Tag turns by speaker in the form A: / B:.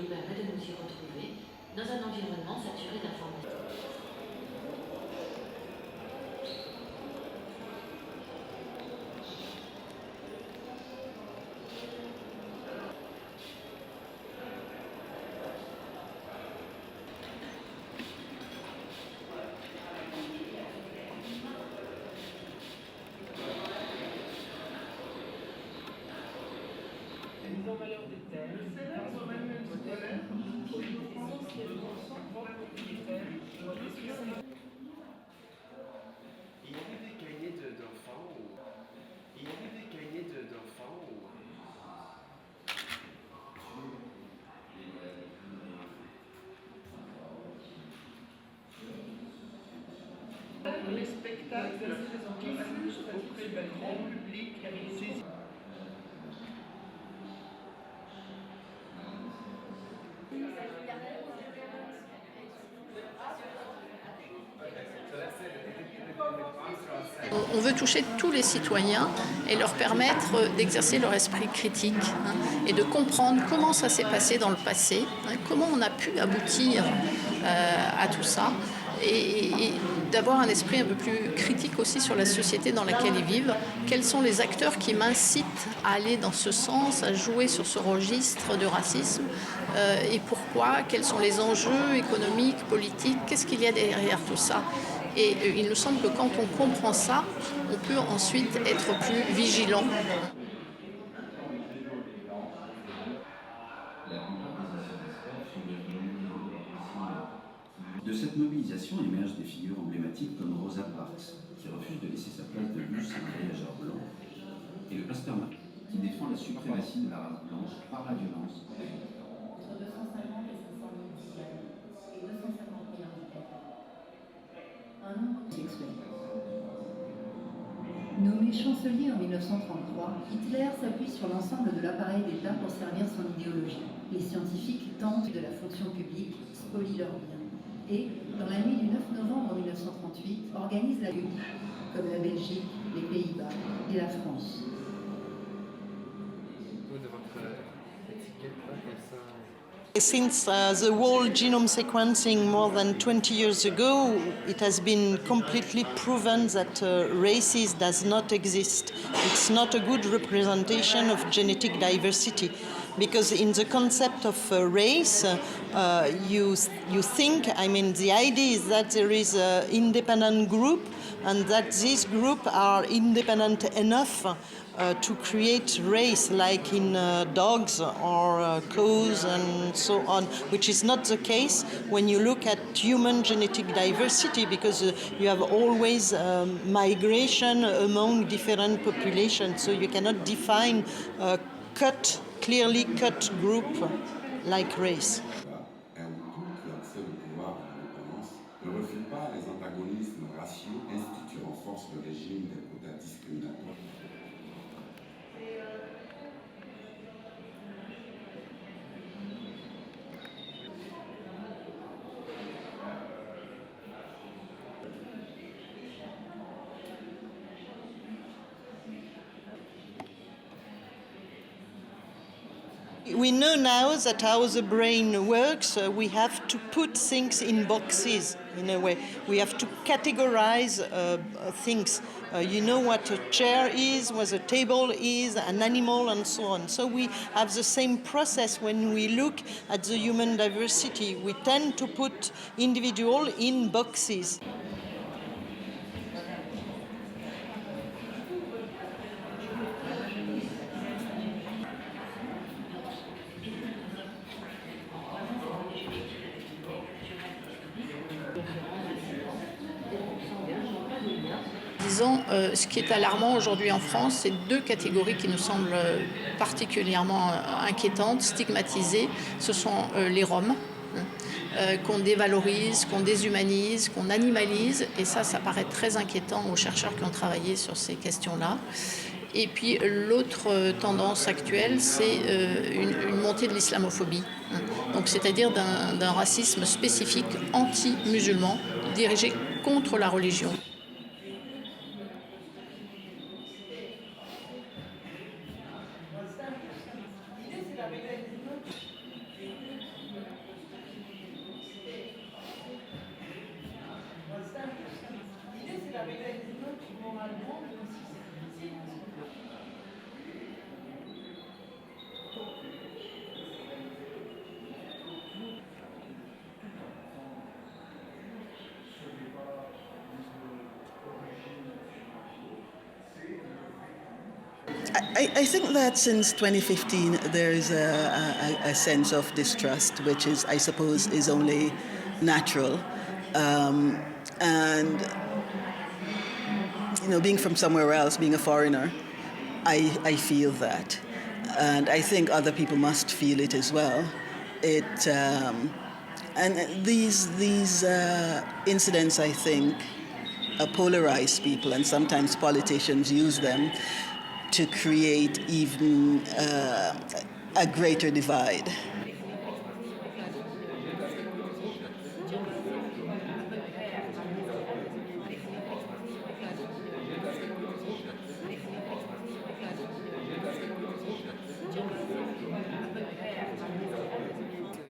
A: nous permet de nous y retrouver dans un environnement saturé d'informations.
B: Il y avait des cahiers d'enfants ou... Il y avait des cahiers d'enfants ou...
C: Les spectacles diffusent auprès d'un grand public ces
D: On veut toucher tous les citoyens et leur permettre d'exercer leur esprit critique et de comprendre comment ça s'est passé dans le passé, comment on a pu aboutir à tout ça et d'avoir un esprit un peu plus critique aussi sur la société dans laquelle ils vivent. Quels sont les acteurs qui m'incitent à aller dans ce sens, à jouer sur ce registre de racisme et pourquoi, quels sont les enjeux économiques, politiques, qu'est-ce qu'il y a derrière tout ça. Et il me semble que quand on comprend ça, on peut ensuite être plus vigilant.
E: De cette mobilisation émergent des figures emblématiques comme Rosa Parks, qui refuse de laisser sa place de bus à un voyageur blanc, et le pasteur Mark, qui défend la suprématie de la race blanche par la violence.
F: Entre 250 et 500 000 citoyens et 250 000 handicapés. Un nombre sexuel. Nommé chancelier en 1933, Hitler s'appuie sur l'ensemble de l'appareil d'État pour servir son idéologie. Les scientifiques tentent de la fonction publique, spolient leurs biens. Et, dans la nuit du 9 novembre 1938, organisent la lutte, comme la Belgique, les Pays-Bas et la France.
G: Since the whole genome sequencing more than 20 years ago, it has been completely proven that races does not exist. It's not a good representation of genetic diversity, because in the concept of race, you think, I mean, the idea is that there is an independent group and that these groups are independent enough to create race, like in dogs or cows and so on, which is not the case when you look at human genetic diversity, because you have always migration among different populations, so you cannot define a clearly cut group like race.
H: Qui accède au pouvoir à l'indépendance ne refute pas les antagonismes raciaux institués en force le régime des quotas discriminatoires.
G: We know now that how the brain works. We have to put things in boxes in a way. We have to categorize things. You know what a chair is, what a table is, an animal, and so on. So we have the same process when we look at the human diversity. We tend to put individual in boxes.
D: Disons, ce qui est alarmant aujourd'hui en France, c'est deux catégories qui nous semblent particulièrement inquiétantes, stigmatisées. Ce sont les Roms, qu'on dévalorise, qu'on déshumanise, qu'on animalise. Et ça paraît très inquiétant aux chercheurs qui ont travaillé sur ces questions-là. Et puis l'autre tendance actuelle, c'est une montée de l'islamophobie. Donc, c'est-à-dire d'un racisme spécifique anti-musulman, dirigé contre la religion.
I: I think that since 2015 there is a sense of distrust, which is, I suppose, is only natural. And, you know, being from somewhere else, being a foreigner, I feel that. And I think other people must feel it as well. And these incidents, I think, polarize people, and sometimes politicians use them to create even a greater divide.